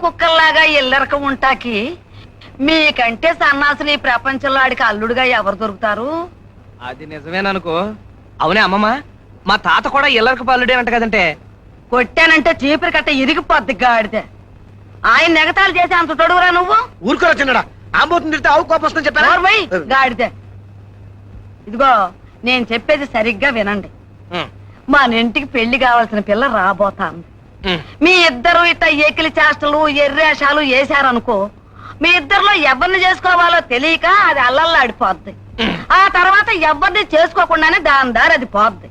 కుక్కల్లాగా ఇల్లరకం ఉంటాకి మీకంటే సన్నాసులు ఈ ప్రపంచంలో ఆడికి అల్లుడుగా ఎవరు దొరుకుతారు? అది నిజమేననుకో. అవునే అమ్మమ్మ, మా తాత కూడా ఇల్లరికి పల్లుడేనంట కదంటే. కొట్టానంటే చీపురు కట్ట ఇరిగిపోద్ది గాడితే. ఆయన నెగతాలు చేసి అంత తొడుగురా నువ్వు? ఊరుకోరా చిన్నడా, ఆంబోతుంది తిడితే ఆవు కోపం వస్తుందని చెప్పాను. గాడితే ఇదిగో నేను చెప్పేది సరిగ్గా వినండి. మన ఇంటికి పెళ్లి కావాల్సిన పిల్ల రాబోతాను. మీ ఇద్దరు ఇట్ట ఏకిలి చేష్టలు ఎర్రేషాలు వేశారనుకో, మీ ఇద్దరిలో ఎవరిని చేసుకోవాలో తెలియక అది అల్లల్లాడిపోద్ది. ఆ తర్వాత ఎవరిని చేసుకోకుండానే దాని దారి అది పోద్ది.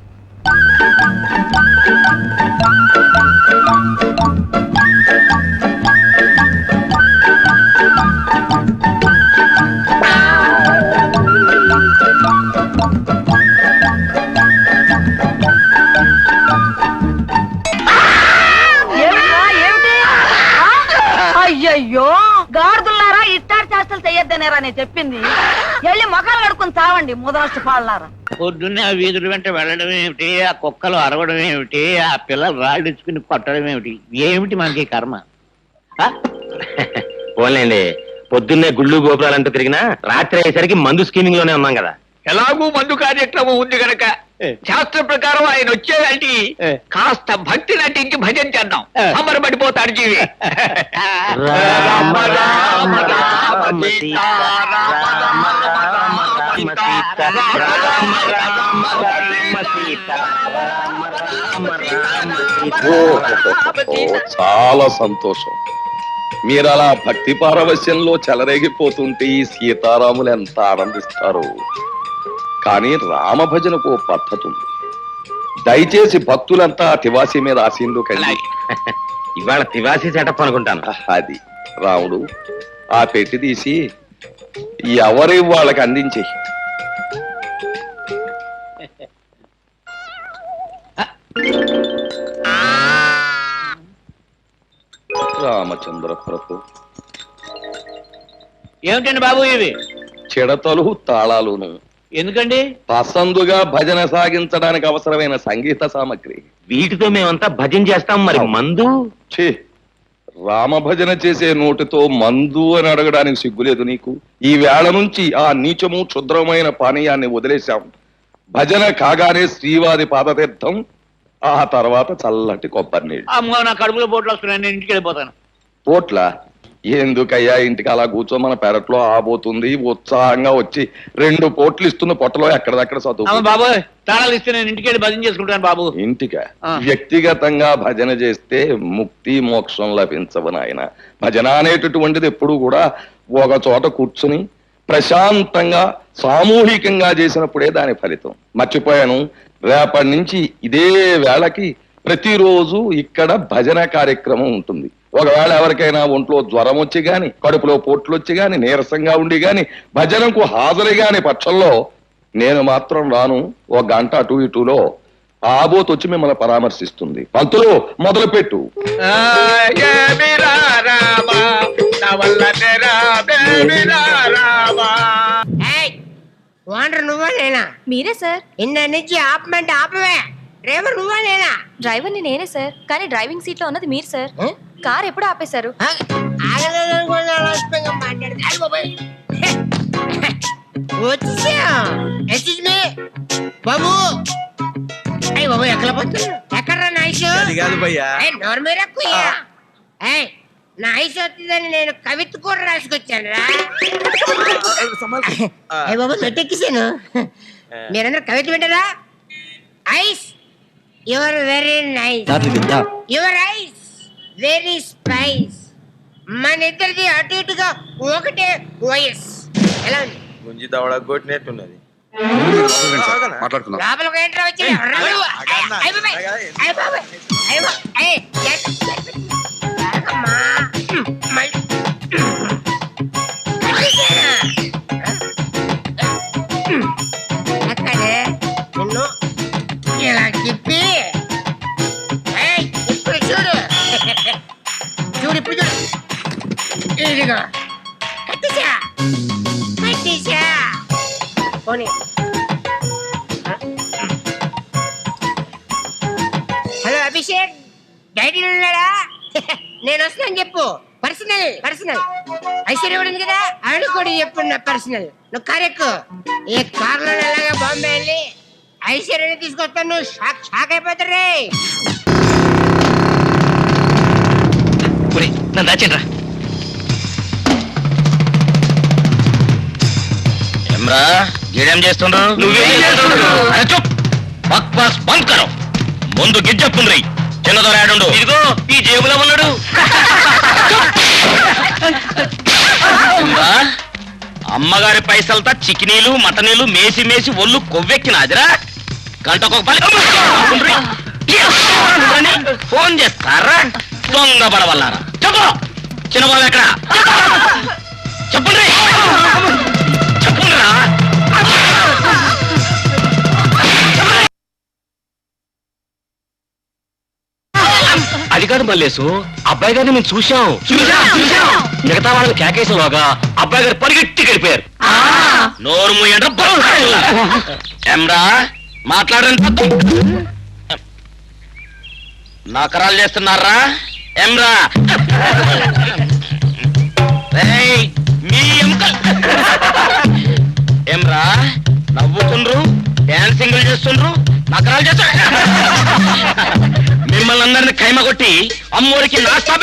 అయ్యయ్యో గాడుతున్నారా, ఇట్టాడు చేష్టలు చెయ్యొద్దనేరా నేను చెప్పింది. వెళ్ళి మొఖాలు కడుక్కుని చావండి ముదనష్ట పాళ్ళారా. పొద్దున్నే ఆ వీధుల వెంట వెళ్ళడం ఏమిటి, ఆ కుక్కలు అరవడం ఏమిటి, ఆ పిల్లలు రాళ్ళిచ్చుకుని కొట్టడం ఏమిటి, ఏమిటి మనకి కర్మ? పోలేండి, పొద్దున్నే గుళ్ళు గోపురాలంటూ తిరిగినా రాత్రి అయ్యేసరికి మందు స్కీమింగ్ లోనే ఉన్నాం కదా. ఎలాగూ మందు కార్యక్రమం ఉంది గనక శాస్త్ర ప్రకారం ఆయన వచ్చేదంటే కాస్త భక్తి నటించి భజన చేద్దాం. అమరపడిపోతాడు జీవి. రామ రామ రామ సీతా రామ రామ సీతా రామ రామ సీతా చాలా సంతోషం. మీరు అలా భక్తి పారవశ్యంలో చెలరేగిపోతుంటే ఈ సీతారాములు ఎంత ఆనందిస్తారు. కానీ రామభజనకు ఓ పద్ధతి ఉంది. దయచేసి భక్తులంతా తివాసి మీద ఆశీనులోకెళ్ళి ఇవాళ తివాసి సెటప్ అనుకుంటాను. అది రాముడు ఆ పెట్టి తీసి ఎవరి వాళ్ళకి అందించే. రామచంద్ర ప్రభు, ఏమిటండి బాబు ఇవి? చిడతలు తాళాలును. ఎందుకండి? పసందుగా భజన సాగించడానికి అవసరమైన సంగీత సామగ్రి. వీటితో మేమంతా భజన చేస్తాం. మరి మందు? ఛీ, రామ భజన చేసే నోటితో మందు అని అడగడానికి సిగ్గులేదు నీకు? ఈ వేళ నుంచి ఆ నీచము క్షుద్రమైన పానీయాన్ని వదిలేశాం. భజన కాగానే శ్రీవారి పాదతీర్థం, ఆ తర్వాత చల్లటి కొబ్బరి నీళ్ళు. అమ్మో, నా కడుపులో పోట్లు వస్తున్నాయి, నేను ఇంటికి వెళ్ళిపోతాను. పోట్ల ఎందుకయ్యా, ఇంటికి అలా కూర్చో, మన పెరట్లో ఆబోతుంది ఉత్సాహంగా వచ్చి 2 పోట్లు ఇస్తున్న పొట్టలో ఎక్కడదక్కడ చదువు. బాబు తాళాలు ఇస్తే నేను ఇంటికి వెళ్ళి భజన చేసుకుంటాను బాబు. ఇంటికా? వ్యక్తిగతంగా భజన చేస్తే ముక్తి మోక్షం లభించవు నాయన. భజన అనేటటువంటిది ఎప్పుడు కూడా ఒక చోట కూర్చుని ప్రశాంతంగా సామూహికంగా చేసినప్పుడే దాని ఫలితం. మర్చిపోయాను, రేపటి నుంచి ఇదే వేళకి ప్రతిరోజు ఇక్కడ భజన కార్యక్రమం ఉంటుంది. ఒకవేళ ఎవరికైనా ఒంట్లో జ్వరం వచ్చి గాని, కడుపులో పోట్లు వచ్చి గాని, నీరసంగా ఉండి గాని, భజనకు హాజరు గాని పక్షంలో నేను మాత్రం రాను. 1 గంట అటు ఇటులో ఆబోతు వచ్చి మిమ్మల్ని పరామర్శిస్తుంది. పంతులు మొదలు పెట్టు. నువ్వా నేనా? మీరే సార్. ఇన్న నుంచి ఆపమంటే ఆపవే. డ్రైవర్ నువ్వా నేనా? డ్రైవర్ నేనే సార్, కానీ డ్రైవింగ్ సీట్ లో ఉన్నది మీరు సార్. కార్ ఎప్పుడు ఆపేశారు? బాబు అయ్యి బాబు, ఎక్కడ పోతున్నా? ఎక్కడ్రా నైస్? నోరు మీద నా ఐస్ వస్తుందని నేను కవిత్వ కూడా రాసుకొచ్చాను రా. అయ్యి బాబు, నొట్టెక్కిసాను. మీరందరూ కవిత్వ వింటారా? Ice your very nice, your eyes very spice. మన ఇద్దరిది అటు ఇటుగా ఒకటే వయస్. ఎలా ఉంది? గుంజి దవడ కొట్టినట్టున్నది. లోపలికి ఏంట్రా వచ్చి? అక్కడే నిన్ను ఇలా తిప్పి ఇప్పుడు చూడు, చూడు ఇప్పుడు చూడు. ఇదిగో కట్టేసా, కట్టేసా. పోనీ. హలో అభిషేక్, బయట ఉన్నాడా? నేను వస్తాను చెప్పు. పర్సనల్ పర్సనల్ ఐశ్వర్య కూడా ఉంది కదా ఆవిడ కూడా చెప్పు నా పర్సనల్. నువ్వు కారు ఎక్కు. ఈ కార్లో ఎలాగా బాంబే వెళ్ళి ఐశ్వర్యని తీసుకొస్తాను. నువ్వు షాక్ షాక్ అయిపోతారే. నన్ను దాచండి రా. ఏమ్రా గీడేం చేస్తుండ్రు? అరే చూప్, బక్వాస్ బంద్ కరో. ముందు గిజ్జప్పుండ్రి, చిన్నదో రాడుండు. ఇదిగో ఈ జేబులో ఉన్నాడు. ఏమ్రా, అమ్మగారి పైసలతో చికినీలు మటనీలు మేసి మేసి ఒళ్ళు కొవ్వెక్కినాదిరా. గంటకొక పని ఫోన్ చేస్తారా దొంగ పడవల్లారా. చెప్పు చిన్నబాబు ఎక్కడ? చెప్పండి చెప్పుండ్రా. అది కాదు మల్లేసు, అబ్బాయి గారిని మేము చూశాం. మిగతా వాళ్ళని కేకేసేలోగా అబ్బాయి గారు పరిగెట్టి గడిపారు. నోరు మూయండి. ఏమ్రా మాట్లాడండి. నకరాలు చేస్తున్నారా ఏమ్రా? మీ ఏమ్రా నవ్వుతుండ్రు, డాన్సింగ్ చేస్తుండ్రు, నకరాలు చేస్తారు. మిమ్మల్ని అందరిని ఖైమ కొట్టి అమ్మోరికి నాస్తా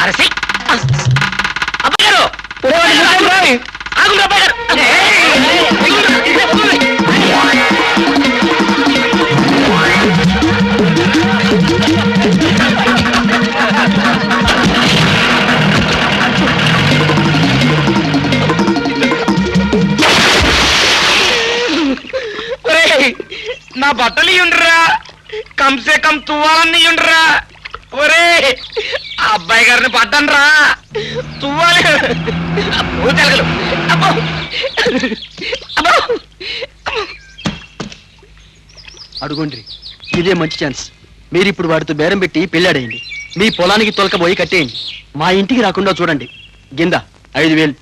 అరసి అబ్బాయి గారు ఆగుండ్రు. అబ్బాయి గారు నా బట్టలు ఇయ్యుండ్రా, కంసే కం తువ్వాలన్నీ ఇయ్యుండ్రా. ఒరే అబ్బాయి గారిని పడ్డండ్రా, తువ్వాలి తెలగలు. అడుగుండ్రి, ఇదే మంచి ఛాన్స్. మీరు ఇప్పుడు వాడితో బేరం పెట్టి పెళ్ళాడేయండి. మీ పొలానికి తొలకపోయి కట్టేయండి. మా ఇంటికి రాకుండా చూడండి. గింద 5,000.